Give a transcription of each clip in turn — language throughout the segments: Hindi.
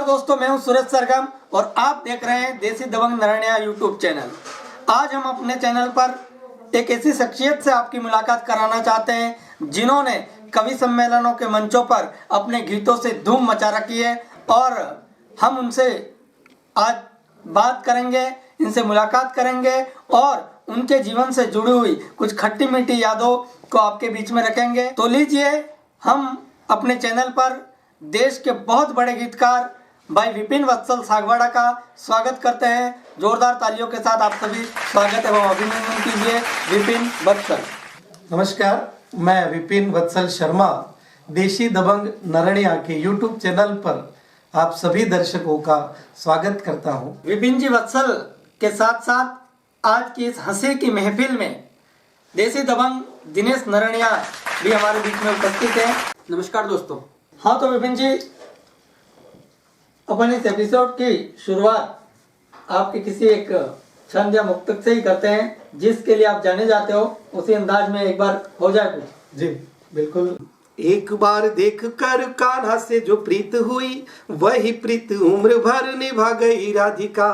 दोस्तों, मैं हूं सूरज सरगम और आप देख रहे हैं देसी दबंग नरण्या यूट्यूब चैनल। आज हम अपने चैनल पर एक ऐसी शख्सियत से आपकी मुलाकात कराना चाहते हैं जिन्होंने कवि सम्मेलनों के मंचों पर अपने गीतों से धूम मचा रखी है और हम उनसे आज बात करेंगे, इनसे मुलाकात करेंगे और उनके जीवन से जुड़ी हुई कुछ खट्टी मीठी यादों को आपके बीच में रखेंगे। तो लीजिए, हम अपने चैनल पर देश के बहुत बड़े गीतकार भाई विपिन वत्सल सागवाड़ा का स्वागत करते हैं। जोरदार तालियों के साथ आप सभी स्वागत एवं अभिनंदन कीजिए विपिन वत्सल। नमस्कार, मैं विपिन वत्सल शर्मा देशी दबंग नरण्या के यूट्यूब चैनल पर आप सभी दर्शकों का स्वागत करता हूं। विपिन जी वत्सल के साथ साथ आज की इस हंसी की महफिल में देसी दबंग दिनेश नरण्या भी हमारे बीच में उपस्थित है। नमस्कार दोस्तों। हाँ, तो विपिन जी, अपन इस एपिसोड की शुरुआत आपके किसी एक छंद या मुक्तक से ही करते हैं, जिसके लिए आप जाने जाते हो उसी अंदाज में एक बार हो जाए कुछ। जी बिल्कुल। एक बार देख कर कान्हा से जो प्रीत हुई, वही प्रीत उम्र भर निभा गई राधिका।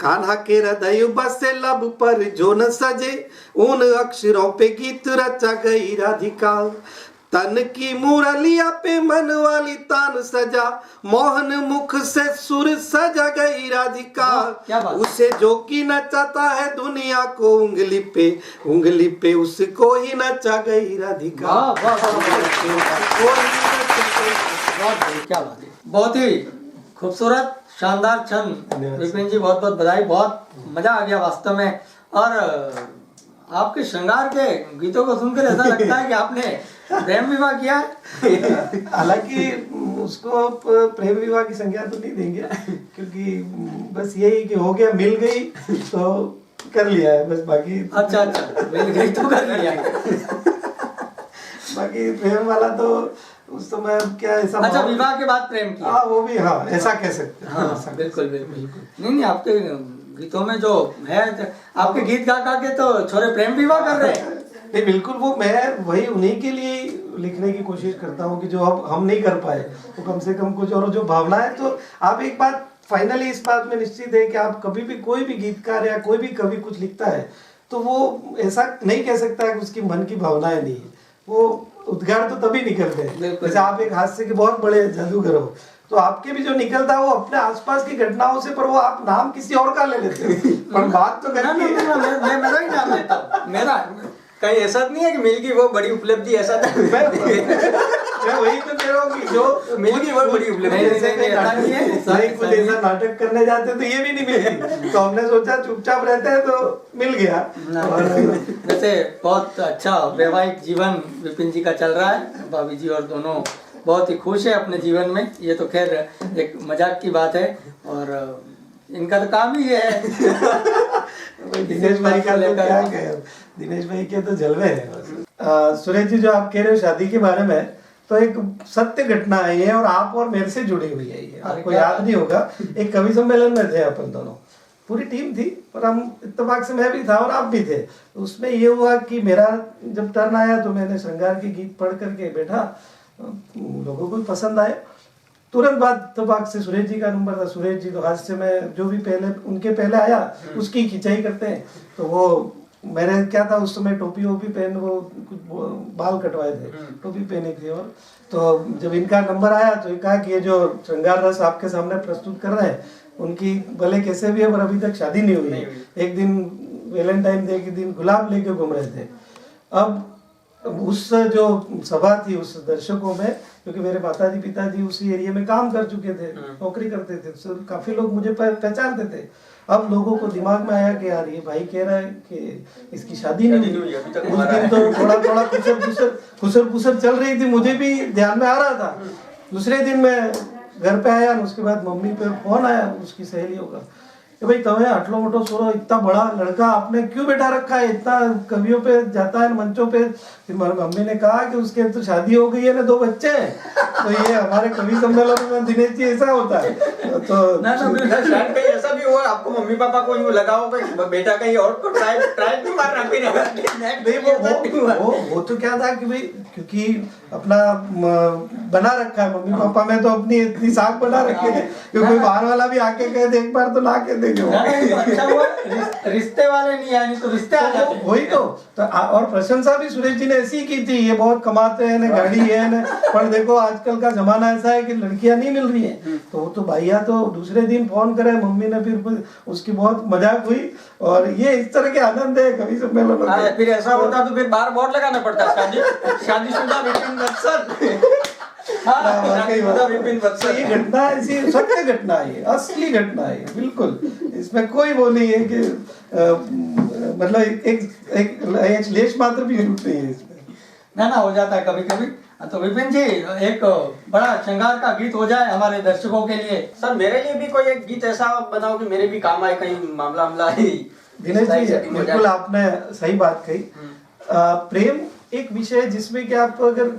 कान्हा के हृदय बसे लब पर जो न सजे, उन अक्षरों पे गीत रचा गई राधिका। तन की मुरलिया पे मन वाली तान सजा, मोहन मुख से सुर सजा गई राधिका। उसे जो की नचाता है दुनिया को उंगली पे उसको ही नचा गई राधिका। क्या बात है, बहुत ही खूबसूरत शानदार छंद विपिन जी, बहुत बहुत बधाई। बहुत मजा आ गया वास्तव में। और आपके श्रृंगार के गीतों को सुनकर ऐसा लगता है कि आपने प्रेम विवाह किया है। हालांकि उसको प्रेम विवाह की संज्ञा तो नहीं देंगे, क्योंकि बस यही कि हो गया, मिल गई तो कर लिया है बस। बाकी अच्छा, मिल गई तो कर लिया। बाकी प्रेम वाला तो उस समय क्या ऐसा। अच्छा, विवाह के बाद प्रेम किया। हाँ, वो भी, हाँ, ऐसा कह सकते हैं। हाँ, बिल्कुल बिल्कुल। नहीं, आपके गीतों में जो है, आपके गीत गा के तो छोरे प्रेम विवाह कर रहे हैं। नहीं, बिल्कुल, वो मैं वही उन्हीं के लिए लिखने की कोशिश करता हूँ कि जो अब हम नहीं कर पाए तो कम से कम कुछ और जो भावना है। तो आप एक बात फाइनली इस बात में निश्चित है कि आप कभी भी कोई भी गीतकार या कोई भी कवि कुछ लिखता है तो वो ऐसा नहीं कह सकता है कि उसकी मन की भावनाएं नहीं है। वो उद्गार तो तभी निकलते हैं। जैसे आप एक हास्य के बहुत बड़े जादूगर हो, तो आपके भी जो निकलता है वो अपने आसपास की घटनाओं से, पर वो आप नाम किसी और का ले लेते हो, पर बात तो मैं मेरा ही नाम लेता हूँ। मेरा कहीं ऐसा नहीं है कि मिल गई वो बड़ी उपलब्धि, ऐसा मैं वही तो कह रहा हूँ कि जो मिल गई वो बड़ी उपलब्धि। कुछ ऐसा नाटक करने जाते तो ये भी नहीं मिलती, तो हमने सोचा चुपचाप रहते हैं तो मिल गया। वैसे बहुत अच्छा वैवाहिक जीवन विपिन जी का चल रहा है। भाभी जी और दोनों बहुत ही खुश है अपने जीवन में। ये तो खैर एक मजाक की बात है और इनका तो काम ही है। दिनेश भाई का तो क्या कहे, दिनेश भाई के तो जलवे हैं। सुरेश जी, जो आप कह रहे हो शादी के बारे में, तो एक सत्य घटना आई है और आप और मेरे से जुड़ी हुई है। आपको याद नहीं होगा, एक कवि सम्मेलन में थे अपन दोनों, पूरी टीम थी, पर हम इत्तेफाक से, मैं भी था और आप भी थे। उसमें ये हुआ कि मेरा जब टर्न आया तो मैंने श्रृंगार के गीत पढ़ करके बैठा, लोगों को पसंद आए। तुरंत बाद इत्तेफाक से सुरेश जी का नंबर था। सुरेश जी तो हास्य में जो भी पहले उनके पहले आया उसकी खिंचाई करते हैं। तो वो मेरे क्या था उस समय, टोपी वोपी पहन, वो कुछ बाल कटवाए थे, टोपी पहनी थी। और तो जब इनका नंबर आया तो कहा कि ये जो श्रृंगार रस आपके सामने प्रस्तुत कर रहे हैं, उनकी भले कैसे भी है पर अभी तक शादी नहीं हुई है। एक दिन वैलेंटाइन डे के दिन गुलाब लेके घूम रहे थे। अब उस जो सभा थी उस दर्शकों में, क्योंकि मेरे माताजी पिताजी उसी एरिया में काम कर चुके थे, नौकरी करते थे, तो काफी लोग मुझे पहचानते थे। अब लोगों को दिमाग में आया कि यार ये भाई कह रहा है कि इसकी शादी नहीं हुई। उस दिन तो थोड़ा खुसर पुसर चल रही थी, मुझे भी ध्यान में आ रहा था। दूसरे दिन मैं घर पे आया, उसके बाद मम्मी पे फोन आया उसकी सहेलियों का कि भाई तुम्हें आटलो मोटो सोरो इतना बड़ा लड़का आपने क्यों बैठा रखा है, इतना कवियों पे जाता है मंचों पे। फिर मम्मी ने कहा कि उसके तो शादी हो गई है ना, 2 बच्चे हैं। तो ये हमारे कवि सम्मेलन में दिनेश जी ऐसा होता है। तो ना शायद कहीं ऐसा भी हुआ आपको मम्मी पापा को यूं लगा होगा कि बेटा कहीं और को ट्राई क्यों मार रहा नहीं, वो तो क्या था कि भाई क्योंकि अपना बना रखा है मम्मी पापा में, तो अपनी इतनी साख बना रखी है कि कोई बाहर वाला भी आके कहे दे एक बार तो ला के देखे। अच्छा हुआ रिश्ते वाले नहीं आए, नहीं तो रिश्ते आ जाते। वही तो और प्रशंसा भी सुरेश जी ने ऐसी की थी, ये बहुत कमाते हैं ना, गाड़ी है ना, पर देखो आजकल का जमाना ऐसा है कि लड़कियां नहीं मिल रही हैं। तो वो तो भैया तो दूसरे दिन फोन करे, मम्मी ने फिर उसकी बहुत मजाक हुई। और ये इस तरह के आनंद है कवि सम्मेलन में। फिर ऐसा होता तो फिर बाहर बोर्ड लगाना पड़ता, शादीशुदा विपिन बत्सल। ये घटना ऐसी सत्य घटना है, असली घटना है, बिल्कुल इसमें कोई वो नहीं है कि मतलब एक लेश मात्र भी झूठ नहीं है इसमें। ना हो जाता है कभी कभी। तो विपिन जी एक बड़ा श्रृंगार का गीत हो जाए हमारे दर्शकों के लिए। सर मेरे लिए भी कोई एक गीत ऐसा बनाओ कि मेरे भी काम आए, कहीं मामला ही। दिनेश जी बिल्कुल आपने सही बात कही। प्रेम एक विषय है जिसमें कि आप अगर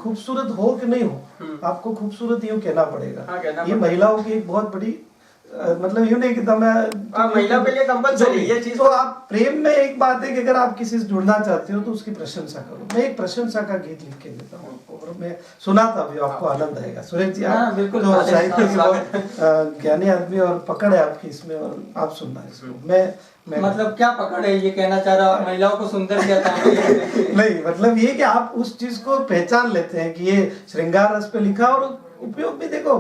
खूबसूरत हो कि नहीं हो, आपको खूबसूरत यूं कहना पड़ेगा। ये महिलाओं की एक बहुत बड़ी मतलब यूं नहीं कि महिलाओं के लिए कंपलसरी ये चीज। तो आप प्रेम में एक बात है कि अगर आप किसी से जुड़ना चाहते हो तो उसकी प्रशंसा करो। मैं एक प्रशंसा का गीत लिख के देता हूँ आपको, और मैं सुनाता भी, आपको आनंद आएगा। सुरेश जी आप बिल्कुल तो साहित्य के बहुत ज्ञानी आदमी और पकड़ है आपकी इसमें, और आप सुनना इसको। मैं मतलब क्या पकड़ है ये कहना चाह रहा हूँ, महिलाओं को सुंदर कहता हूँ। नहीं मतलब ये कि आप उस चीज को पहचान लेते हैं कि ये श्रृंगार रस पे लिखा, और उपयोग भी देखो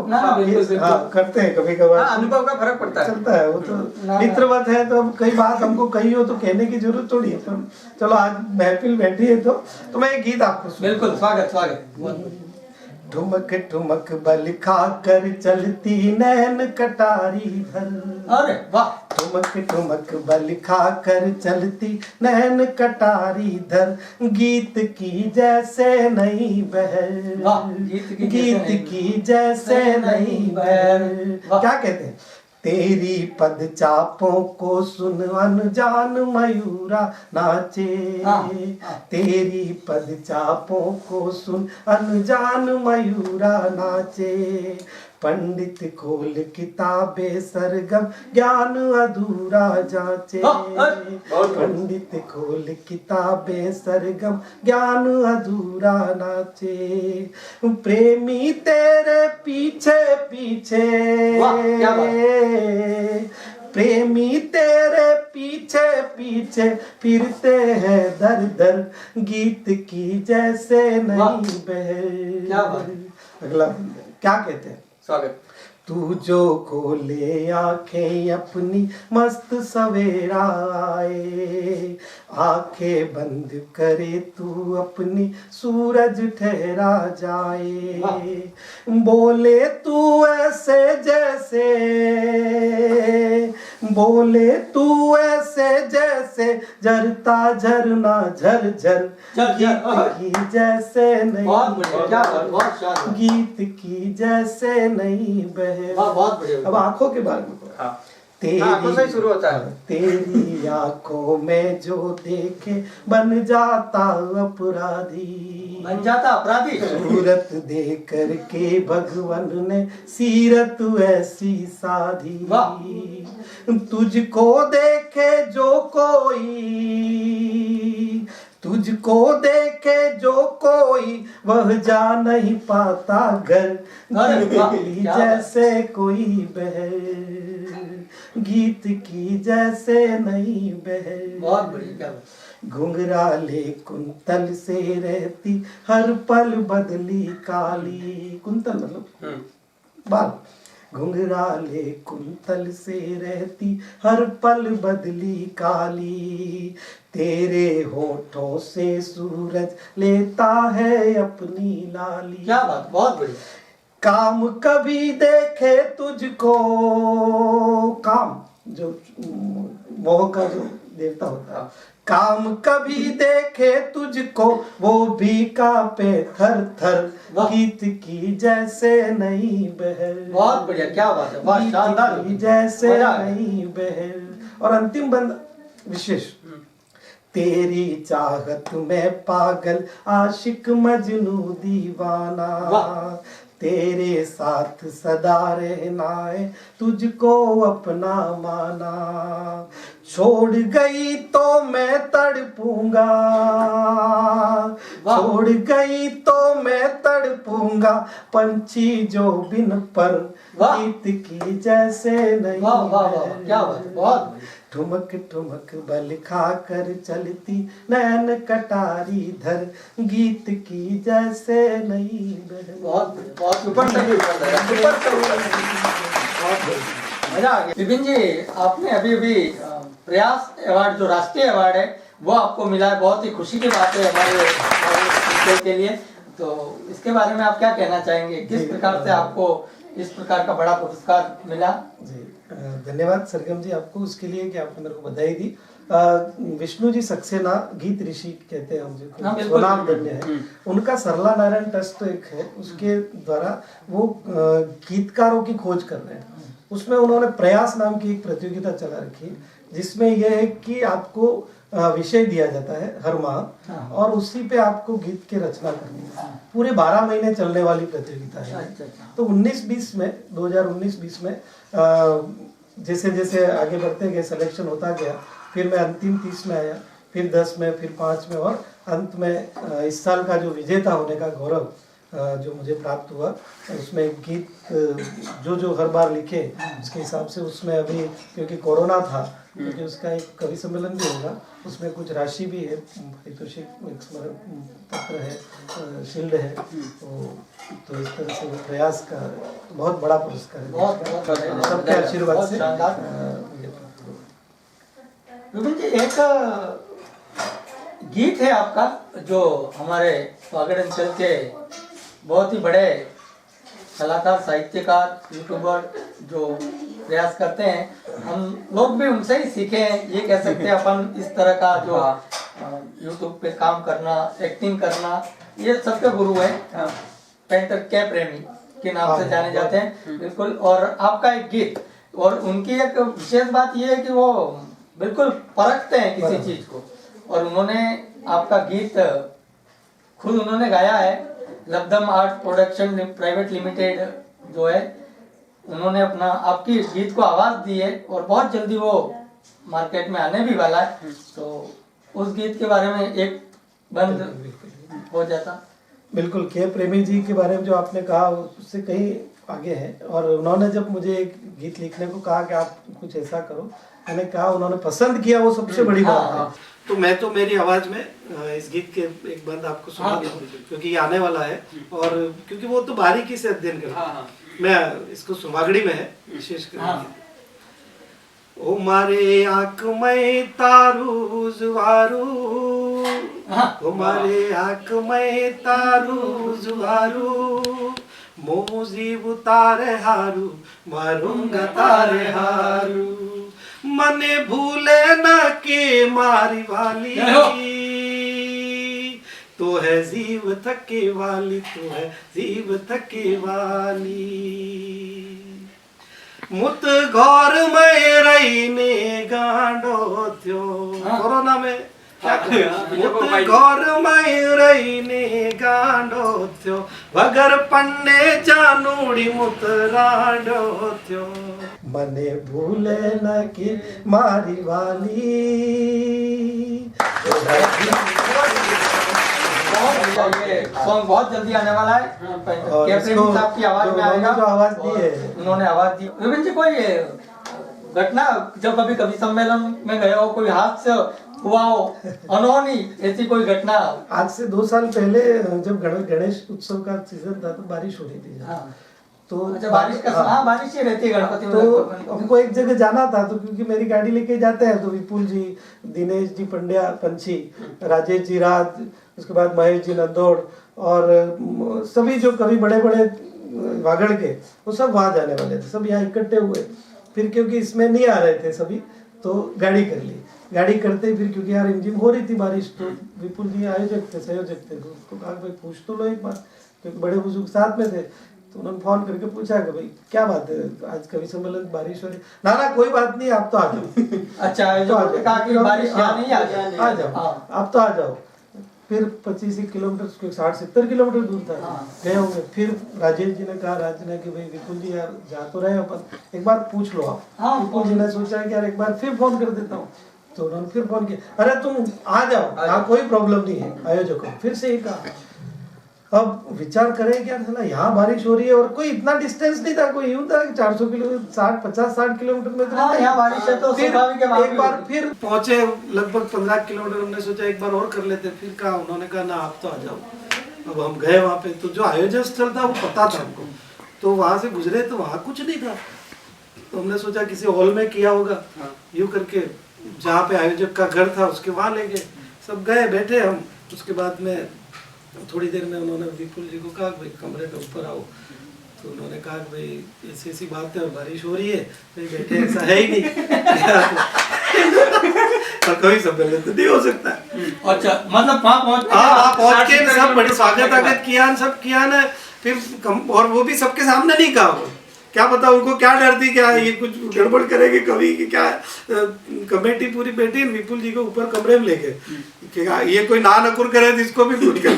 करते हैं कभी कभार, अनुभव का फर्क पड़ता है, चलता है वो तो मित्रवत है। तो अब कई बात हमको कही हो तो कहने की जरूरत थोड़ी है, पर चलो आज महफिल बैठी है तो मैं एक गीत आपको बिल्कुल स्वागत। ठुमक ठुमक बल खाकर चलती नैन कटारी धर। अरे वाह। ठुमक ठुमक बल खाकर चलती नैन कटारी धर, गीत की जैसे नहीं बहर, गीत की जैसे नहीं बहर। क्या कहते हैं? तेरी पद चापों को सुन अनजान मयूरा नाचे, तेरी पद चापों को सुन अनजान मयूरा नाचे। पंडित खोल किताबे सरगम ज्ञान अधूरा जाचे, पंडित खोल किताबे सरगम ज्ञान अधूरा नाचे। प्रेमी तेरे पीछे पीछे, प्रेमी तेरे पीछे पीछे फिरते हैं दर दर, गीत की जैसे नहीं बहर। अगला क्या कहते हैं? स्वागत। तू जो खोले आंखें अपनी मस्त सवेरा आए, आंखें बंद करे तू अपनी सूरज ठहरा जाए। बोले तू ऐसे जैसे, बोले तू ऐसे जैसे झरता झरना झर झर, गीत की जैसे नहीं, गीत की जैसे नहीं बहर। अब आंखों के बारे में आंखों से शुरू होता है। तेरी आंखों में जो देखे बन जाता अपराधी, बन जाता अपराधी। सूरत देख कर के भगवान ने सीरत ऐसी साधी, तुझको देखे जो कोई, तुझको देखे जो कोई वह जा नहीं पाता घर, जैसे कोई बहर, गीत की जैसे नहीं बहर। बहुत बढ़िया। घुंघराले कुंतल से रहती हर पल बदली काली, कुंतल मतलब बाल। घुंघराले कुंतल से रहती हर पल बदली काली, तेरे होठों से सूरज लेता है अपनी लाली। क्या बात, बहुत बढ़िया। काम कभी देखे तुझको, काम जो मोह का जो देवता होता है, काम कभी देखे तुझको वो भी कांपे थर थर, वाह। गीत की जैसे नई बहर, बहुत बढ़िया, क्या बात है, वाह, शानदार। गीत की जैसे मजा आ गया। नई बहर। और अंतिम बंद विशेष, तेरी चाहत में पागल आशिक मजनू दीवाना, वाह। तेरे साथ सदा रहना है तुझको अपना माना, छोड़ गई तो मैं तड़पूंगा, वाह। छोड़ गई तो मैं तड़पूंगा, पंछी जो बिन पर, वाह। गीत की जैसे नहीं वाह वाह वाह, क्या बात है, बहुत बढ़िया। ठुमक ठुमक बल खाकर चलती नैन कटारी धर, गीत की जैसे नई बहर। बहुत बढ़िया, बहुत सुपर मजा आ गया। विपिन जी, आपने अभी अभी प्रयास अवार्ड, जो राष्ट्रीय अवार्ड है, वो आपको मिला है। बहुत ही खुशी की बात है हमारे के लिए। तो इसके बारे में आप क्या कहना चाहेंगे, किस प्रकार से आपको इस प्रकार का बड़ा पुरस्कार मिला? जी धन्यवाद सरगम जी आपको उसके लिए कि आपने मेरे को बधाई दी। विष्णु जी सक्सेना गीत ऋषि कहते हैं हम हाँ, जिनको, बिल्कुल। स्वनाम धन्य है। उनका सरला नारायण ट्रस्ट एक है, उसके द्वारा वो गीतकारों की खोज कर रहे हैं। उसमें उन्होंने प्रयास नाम की एक प्रतियोगिता चला रखी है, जिसमें यह है कि आपको विषय दिया जाता है हर माह, और उसी पे आपको गीत की रचना करनी है। पूरे 12 महीने चलने वाली प्रतियोगिता है। अच्छा, अच्छा। तो 19-20 में 2019-20 में जैसे जैसे आगे बढ़ते गए सिलेक्शन होता गया, फिर मैं अंतिम 30 में आया, फिर 10 में, फिर 5 में, और अंत में इस साल का जो विजेता होने का गौरव जो मुझे प्राप्त हुआ, उसमें गीत जो हर बार लिखे उसके हिसाब से, उसमें अभी क्योंकि कोरोना था, क्योंकि उसका एक कवि सम्मेलन भी होगा, उसमें कुछ राशि भी है, पारितोषिक एक स्मरण पत्र है, शील्ड है। तो इस तरह से प्रयास का बहुत बड़ा पुरस्कार है, बहुत सबके आशीर्वाद से। विपिन जी, एक गीत है आपका जो हमारे वागड़ अंचल के बहुत ही बड़े कलाकार, साहित्यकार, यूट्यूबर जो प्रयास करते हैं, हम लोग भी उनसे ही सीखे हैं, ये कह सकते हैं अपन। इस तरह का जो यूट्यूब पे काम करना, एक्टिंग करना, ये सबके गुरु हैं। पेंटर के प्रेमी के नाम से जाने जाते हैं, बिल्कुल। और आपका एक गीत, और उनकी एक विशेष बात ये है कि वो बिल्कुल परखते हैं किसी चीज को, और उन्होंने आपका गीत खुद उन्होंने गाया है। लबदम आर्ट प्रोडक्शन प्राइवेट लिमिटेड जो है, उन्होंने अपना आपकी गीत को आवाज दी है, और बहुत जल्दी वो मार्केट में आने भी वाला है। तो उस गीत के बारे में एक बंद हो जाता। बिल्कुल, के प्रेमी जी के बारे में जो आपने कहा उससे कहीं आगे है, और उन्होंने जब मुझे एक गीत लिखने को कहा कि आप कुछ ऐसा करो, मैंने कहा, उन्होंने पसंद किया, वो सबसे बड़ी बात है। तो मैं तो मेरी आवाज में इस गीत के एक बंद आपको सुना दूं, क्योंकि ये आने वाला है, और क्योंकि वो तो बारीकी से अध्ययन करता, मैं इसको सुमागड़ी में है विशेष कर। ओ मारे आंख में तारू जुवारू, ओ मारे आंख में तारू जुवारू, मोजीब तारे हारू, मारूंगा तारे हारू, मने भूले न के मारी वाली, तो है जीव थके वाली, तो है जीव थके वाली, मुत घौर में रहीने गांडो थ्यो। कोरोना में क्या मुत घौर में रहीने गांडो थ्यो, वगर पंडे जानूड़ी मुत रांडो थ्यो, मने भूले न की मारी वाली। सॉन्ग बहुत जल्दी आने वाला है। के प्रेमी साहब की आवाज में आएगा, जो आवाज दी है, उन्होंने आवाज दी। विपिन जी, कोई घटना जब कभी कवि सम्मेलन में गए हो, कोई हादसा हुआ हो, अनहोनी ऐसी कोई घटना? आज से 2 साल पहले जब गणेश उत्सव का सीजन था, तो बारिश हो रही थी। तो अच्छा, बारिश का हाँ, बारिश ही रहती है गणपति में। तो हमको एक जगह जाना था, तो क्योंकि मेरी गाड़ी लेके जाते हैं, तो विपुल जी, दिनेश जी पंड्या पंछी, राजेश जी राज, उसके बाद महेश जी नंदोड़, और सभी जो कवि बड़े बड़े वागड़ के, वो सब वहाँ जाने वाले थे, सब यहाँ इकट्ठे हुए। फिर क्योंकि इसमें नहीं आ रहे थे सभी, तो गाड़ी कर ली। गाड़ी करते फिर, क्योंकि यार इंजन हो रही थी बारिश, तो विपुल जी आयोजक थे, संयोजक थे, तो उसको कहा भाई पूछ तो लो एक बार, क्योंकि बड़े बुजुर्ग साथ में थे। तो उन्होंने फोन करके पूछा कि भाई क्या बात है, आज कवि सम्मेलन बारिश हो रही। ना ना कोई बात नहीं, आप तो आ जाओ। अच्छा, तो आ जो कहा कि बारिश यहाँ नहीं आ जाए, आ जाओ, आप तो आ जाओ। फिर 25 किलोमीटर, 60-70 किलोमीटर दूर था, गए होंगे। फिर राजेश जी ने कहा, राज ने कि भाई विपुल जी यार जा तो रहे हो, पर एक बार पूछ लो आप। विपुल जी ने सोचा कि यार एक बार फिर फोन कर देता हूँ, तो उन्होंने फिर फोन किया, अरे तुम आ जाओ, यहाँ कोई प्रॉब्लम नहीं है। आयोजकों फिर से ही कहा। अब विचार करें कि यार यहाँ बारिश हो रही है और कोई इतना डिस्टेंस नहीं था, कोई यूं था कि 400 किलोमीटर, 50-60 किलोमीटर में तो यहाँ बारिश है, तो फिर स्वाभाविक है, वहाँ एक भी बार होगी। फिर पहुंचे लगभग 15 किलोमीटर। हमने सोचा एक बार और कर लेते, फिर कहा, उन्होंने कहा ना आप तो आ जाओ। अब हम गए वहाँ पे, तो जो आयोजन स्थल था वो पता था हमको, तो वहाँ से गुजरे तो वहाँ कुछ नहीं था। तो हमने सोचा किसी हॉल में किया होगा, यूँ करके जहाँ पे आयोजक का घर था उसके वहाँ ले गए, सब गए बैठे हम। उसके बाद में थोड़ी देर में उन्होंने विपुल जी को कहा भाई कमरे पे ऊपर आओ। तो उन्होंने कहा भाई ऐसी ऐसी बात है और बारिश हो रही है। भाई बैठे, ऐसा है ही नहीं और कोई सम्मेलन तो नहीं हो सकता। अच्छा, मतलब वहाँ पहुंच के सब बड़ी स्वागत किया, सब किया ना। फिर और वो भी सबके सामने नहीं कहा, वो क्या पता उनको क्या डर थी, क्या ये कुछ गड़बड़ करेंगे कवि की, क्या कमेटी पूरी बैठी, विपुल जी को ऊपर कमरे में ले गए कि ये कोई ना नकुर करे तो इसको भी कुछ कर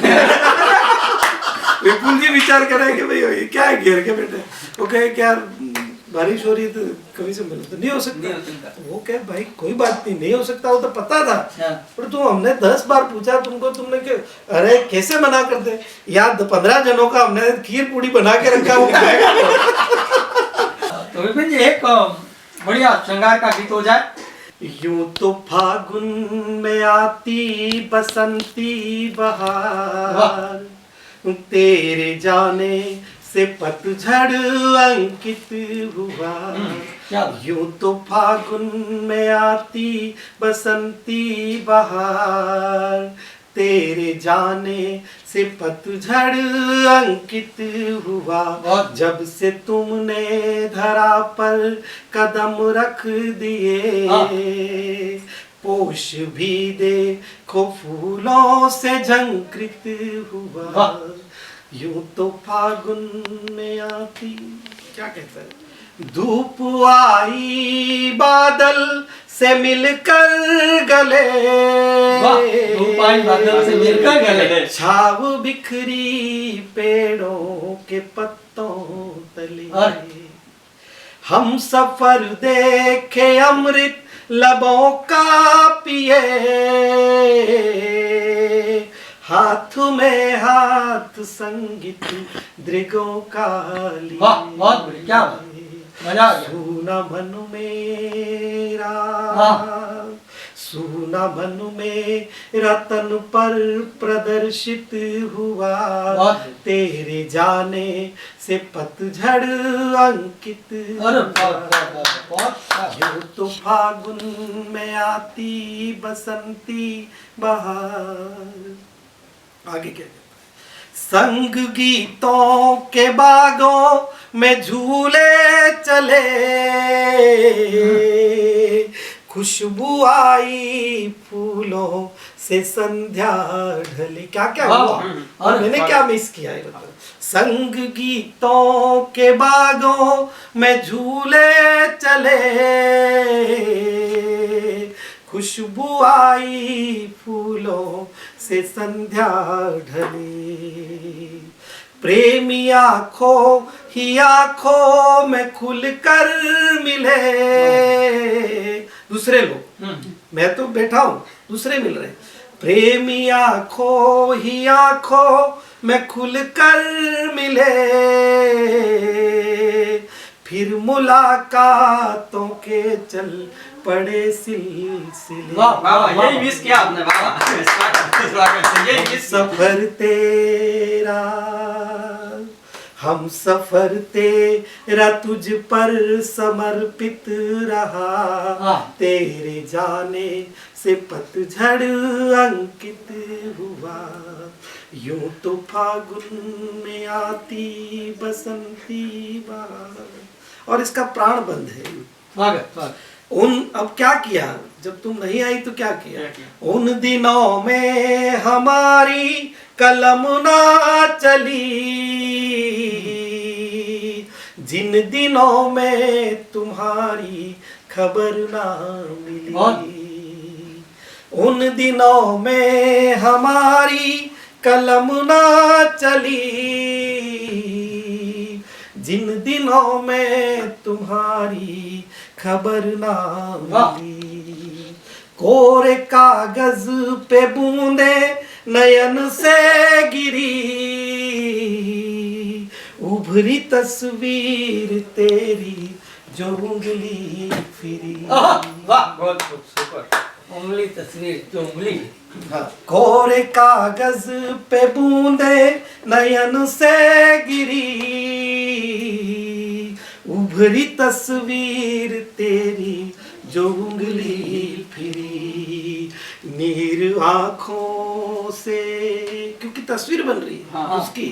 विपुल जी विचार करे कि भाई ये क्या है, घेर के बैठे। वो कहे क्या बारिश हो रही है तो कवि सम्मेलन तो नहीं हो सकता। वो कहे भाई कोई बात नहीं, नहीं हो सकता, वो तो पता था, पर तो हमने 10 बार पूछा तुमको, तुमने के अरे कैसे मना कर दे, यार 15 जनों का हमने खीर पूड़ी बना के रखा, वो खाएगा। तो विपिन जी एक बढ़िया श्रृंगार का गीत हो जाए। यूं तो फागुन में आती बसंती बहार, तेरे जाने से पतझड़ अंकित हुआ। यूं तो फागुन में आती बसंती बहार, तेरे जाने से पतझड़ अंकित हुआ। जब से तुमने धरा पर कदम रख दिए, पोष भी देखो फूलों से झंकृत हुआ। यूं तो फागुन में आती, क्या कहता है, धूप आई बादल से मिलकर गले, धूप आई बादल से मिलकर गले, छाव बिखरी पेड़ों के पत्तों तले। हम सफर देखे अमृत लबों का पिए, हाथ में हाथ संगीत दृगों का लिए। वाह बहुत बढ़िया, मजा आ गया। सुना मन मेरा, सुना मन मेरा तन पर प्रदर्शित हुआ, तेरे जाने से पतझड़ अंकित। यूं तो फागुन में आती बसंती बहार। आगे क्या, संग गीतों के बागों में झूले चले, खुशबू आई फूलों से संध्या ढली। क्या क्या हुआ और मैंने क्या मिस किया है, मतलब संग गीतों के बागों में झूले चले, खुशबू आई फूलों से संध्या ढली। प्रेमी आँखों ही आँखों में खुलकर मिले, दूसरे लोग, मैं तो बैठा हूँ, दूसरे मिल रहे। प्रेमी आँखों ही आँखों में खुलकर मिले, फिर मुलाकातों के चल पड़े सिलसिले। वाह वाह, यही मिस किया आपने, वाह। सफर तेरा, हम सफर तेरा तुझ पर समर्पित रहा, तेरे जाने से पतझड़ अंकित हुआ। यूं तो फागुन में आती बसंती बहार। और इसका प्राण बंध है, अब क्या किया, जब तुम नहीं आई तो क्या किया? उन दिनों में हमारी कलम ना चली, जिन दिनों में तुम्हारी खबर ना मिली। उन दिनों में हमारी कलम ना चली, जिन दिनों में तुम्हारी खबर ना मिली। कोरे कागज पे बूंदे नयन से गिरी, उभरी तस्वीर तेरी जो उंगली फिरी। वाह, बहुत सुपर। उंगली तस्वीर जो उंगली। हाँ। कोरे कागज पे बूंदे नयन से गिरी, उभरी तस्वीर तेरी जो उंगली फिरी। नीर आंखों से, क्योंकि तस्वीर बन रही है हाँ। उसकी।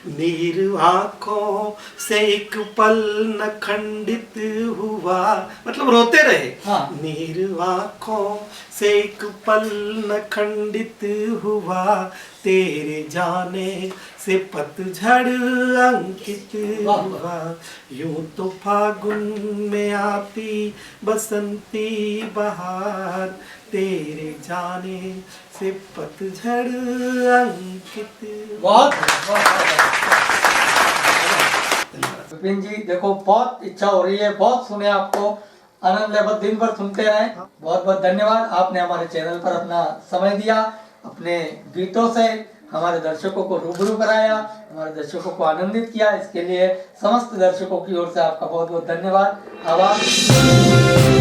नीर आंखों से एक पल न खंडित हुआ, मतलब रोते रहे। हाँ। नीर आंखों से एक पल न खंडित हुआ, तेरे जाने से पतझड़ अंकित हुआ। यूं तो फागुन में आती बसंती बहार, तेरे जाने से पतझड़ अंकित। बहुत विपिन जी, देखो बहुत इच्छा हो रही है, बहुत सुने आपको, आनंद है, बस दिन भर सुनते रहें। बहुत बहुत धन्यवाद, आपने हमारे चैनल पर अपना समय दिया, अपने गीतों से हमारे दर्शकों को रूबरू कराया, हमारे दर्शकों को आनंदित किया। इसके लिए समस्त दर्शकों की ओर से आपका बहुत बहुत धन्यवाद, आभार।